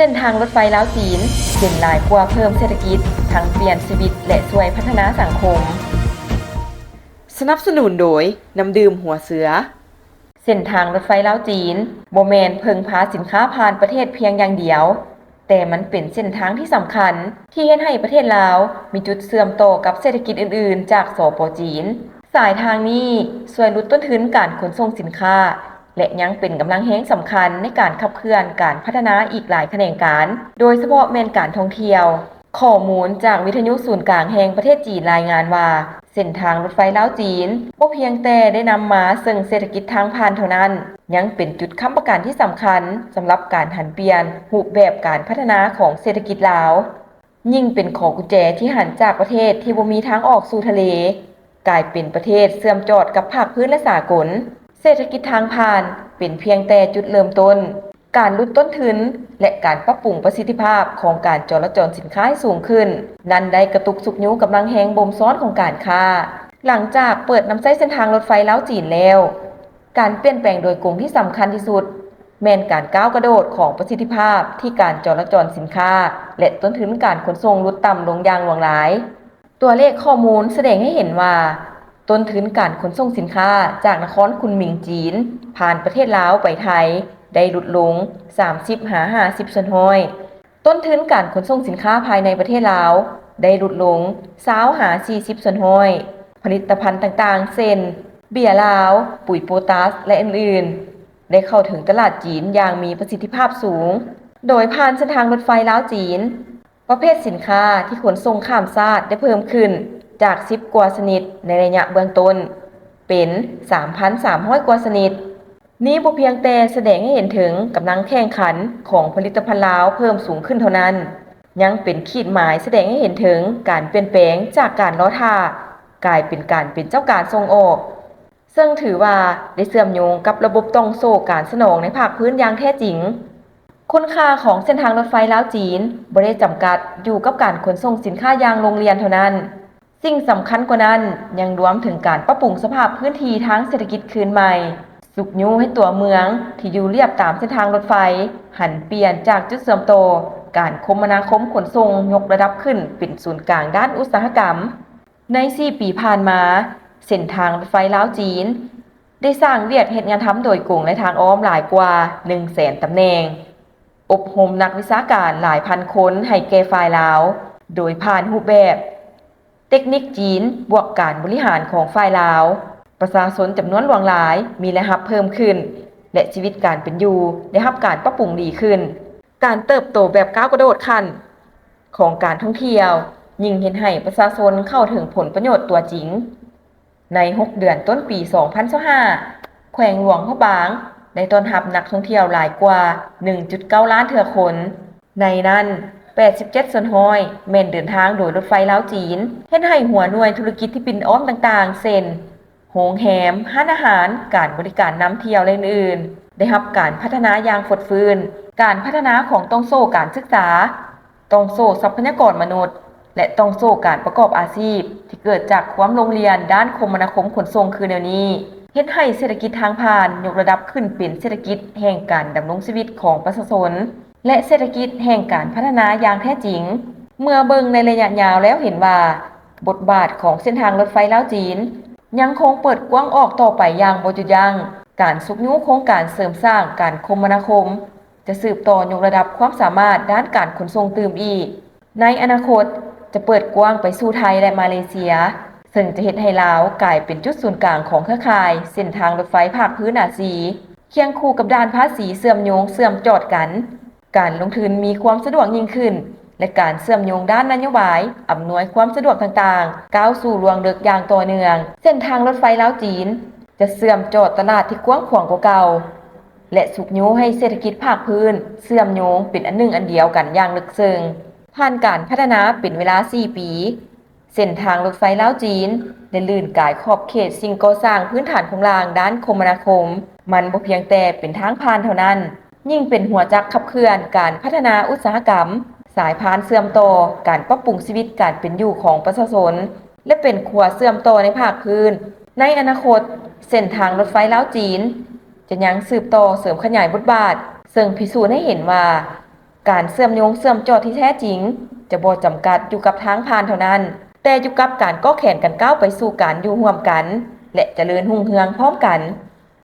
เส้นทางรถไฟลาวจีนเส้นหลายกว่าเพิ่มเศรษฐกิจทั้งเปลี่ยนชีวิตและช่วยพัฒนาสังคมสนับสนุนโดยน้ำดื่มหัวเสือเส้นทางรถไฟลาวจีนบ่แม่นเพิ่งพาสินค้าผ่านประเทศเพียงอย่างเดียวแต่มันเป็นเส้นทางที่สำคัญที่เฮ็ดให้ประเทศลาวมีจุดเชื่อมต่อกับเศรษฐกิจอื่นๆจากสป.จีนสายทางนี้ช่วยลดต้นทุนการขนส่งสินค้าและยังเป็นกำลังแรงสำคัญในการขับเคลื่อนการพัฒนาอีกหลายแขนงการโดยเฉพาะแม่นการท่องเที่ยวข้อมูลจากวิทยุศูนย์กลางแห่งประเทศจีนรายงานว่าเส้นทางรถไฟลาวจีนบ่เพียงแต่ได้นำมาซึ่งเศรษฐกิจทางผ่านเท่านั้นยังเป็นจุดค้ำประกันที่สำคัญสำหรับการหันเปลี่ยนรูปแบบการพัฒนาของเศรษฐกิจลาวยิ่งเป็นของกุญแจที่หันจากประเทศที่บ่มีทางออกสู่ทะเลกลายเป็นประเทศเสื่อมจอดกับภาคพื้นและสากลเศรษฐกิจทางผ่านเป็นเพียงแต่จุดเริ่มต้นการลดต้นทุนและการปรับปรุงประสิทธิภาพของการจราจรสินค้าให้สูงขึ้นนั้นได้กระตุกสุกนิ้วกำลังแหงบ่มซ้อนของการค้าหลังจากเปิดนำใช้เส้นทางรถไฟลาวจีนแล้วการเปลี่ยนแปลงโดยกลุ่มที่สำคัญที่สุดแม่นการก้าวกระโดดของประสิทธิภาพที่การจราจรสินค้าและต้นทุนการขนส่งลดต่ำลงอย่างหลวงหลายตัวเลขข้อมูลแสดงให้เห็นว่าต้นทุนการขนส่งสินค้าจากนครคุนหมิงจีนผ่านประเทศลาวไปไทยได้ลดลง 30-50 ส่วนห้อยต้นทุนการขนส่งสินค้าภายในประเทศลาวได้ลดลง 20-40 ส่วนห้อยผลิตภัณฑ์ต่างๆเช่นเบียร์ลาวปุ๋ยโพแทสและอื่นๆได้เข้าถึงตลาดจีนอย่างมีประสิทธิภาพสูงโดยผ่านเส้นทางรถไฟลาวจีนประเภทสินค้าที่ขนส่งข้ามชาติได้เพิ่มขึ้นจาก10กว่าชนิดในระยะเบื้องต้นเป็น 3,300 กว่าชนิดนี้บ่เพียงแต่แสดงให้เห็นถึงกำลังแข่งขันของผลิตภัณฑ์ลาวเพิ่มสูงขึ้นเท่านั้นยังเป็นขีดหมายแสดงให้เห็นถึงการเปลี่ยนแปลงจากการรอท่ากลายเป็นการเป็นเจ้าการส่งออกซึ่งถือว่าได้เชื่อมโยงกับระบบต้องโซ่การสนองในภาคพื้นอย่างแท้จริงคุณค่าของเส้นทางรถไฟลาวจีนบ่ได้จำกัดอยู่กับการขนส่งสินค้าอย่างโรงเรียนเท่านั้นสิ่งสำคัญกว่านั้นยังรวมถึงการปรับปรุงสภาพพื้นที่ทางเศรษฐกิจคืนใหม่สุกยูให้ตัวเมืองที่อยู่เรียบตามเส้นทางรถไฟหันเปลี่ยนจากจุดเสื่อมโตการคมนาคมขนส่งยกระดับขึ้นเป็นศูนย์กลางด้านอุตสาหกรรมใน4 ปีผ่านมาเส้นทางรถไฟลาวจีนได้สร้างเวียกเฮ็ดงานทำโดยกงและทางอ้อมหลายกว่า 100,000 ตำแหน่งอบรมนักวิชาการหลายพันคนให้แก่ฝ่ายลาวโดยผ่านรูปแบบเทคนิคจีนบวกการบริหารของฝ่ายลาวประชาชนจำนวนหลวงหลายมีรายรับเพิ่มขึ้นและชีวิตการเป็นอยู่ได้รับการปรับปรุงดีขึ้นการเติบโตแบบก้าวกระโดดขั้นของการท่องเที่ยวยิ่งเห็นให้ประชาชนเข้าถึงผลประโยชน์ตัวจริงใน6 เดือนต้นปี 2025แขวงหลวงพระบางได้ต้อนรับนักท่องเที่ยวหลายกว่า 1.9 ล้านเทื่อคนในนั้น87 ส่วนห้อยแม่นเดินทางโดยรถไฟลาวจีนเฮ็ดให้หัวหน่วยธุรกิจที่ปิ่นอ้อมต่างๆเช่นโรงแรมร้านอาหารการบริการนำเที่ยวและอื่นๆได้รับการพัฒนาอย่างฟดฟื้นการพัฒนาของต้องโซ่การศึกษาต้องโซ่ทรัพยากรมนุษย์และต้องโซ่การประกอบอาชีพที่เกิดจากความโรงเรียนด้านคมนาคมขนส่งคือแนวนี้เฮ็ดให้เศรษฐกิจทางผ่านยกระดับขึ้นเป็นเศรษฐกิจแห่งการดำรงชีวิตของประชาชนและเศรษฐกิจแห่งการพัฒนาอย่างแท้จริงเมื่อเบิ่งในระยะยาวแล้วเห็นว่าบทบาทของเส้นทางรถไฟลาวจีนยังคงเปิดกว้างออกต่อไปอย่างบ่หยุดยั้งการสุกยูโครงการเสริมสร้างการคมนาคมจะสืบต่อยกระดับความสามารถด้านการขนส่งตื่มอีกในอนาคตจะเปิดกว้างไปสู่ไทยและมาเลเซียซึ่งจะเฮ็ดให้ลาวกลายเป็นจุดศูนย์กลางของเครือข่ายเส้นทางรถไฟภาคพื้นอาซีเคียงคู่กับด้านภาษีเชื่อมโยงเชื่อมจอดกันการลงทุนมีความสะดวกยิ่งขึ้นและการเชื่อมโยงด้านนโยบายอำนวยความสะดวกต่างๆก้าวสู่รวงเลิกอย่างต่อเนื่องเส้นทางรถไฟลาวจีนจะเชื่อมจอดตลาดที่กว้างขวางกว่าเก่าและสุกยูให้เศรษฐกิจภาคพื้นเชื่อมโยงเป็นอันหนึ่งอันเดียวกันอย่างลึกซึ้งผ่านการพัฒนาเป็นเวลา4 ปีเส้นทางรถไฟลาวจีนได้ลื่นกายขอบเขตสิ่งก่อสร้างพื้นฐานของรางด้านคมนาคมมันบ่เพียงแต่เป็นทางผ่านเท่านั้นยิ่งเป็นหัวจักขับเคลื่อนการพัฒนาอุตสาหกรรมสายพานเสื่อมต่อการปรับปรุงชีวิตการเป็นอยู่ของประชาชนและเป็นขั้วเสื่อมต่อในภาคพื้นในอนาคตเส้นทางรถไฟลาวจีนจะยังสืบต่อเสริมขยายบทบาทซึ่งพิสูจน์ให้เห็นว่า การเสื่อมโยงเสื่อมจอที่แท้จริงจะบ่จำกัดอยู่กับทางผ่านเท่านั้นแต่อยู่กับการก้อแขนกันก้าวไปสู่การอยู่ร่วมกันและเจริญรุ่งเรืองพร้อมกัน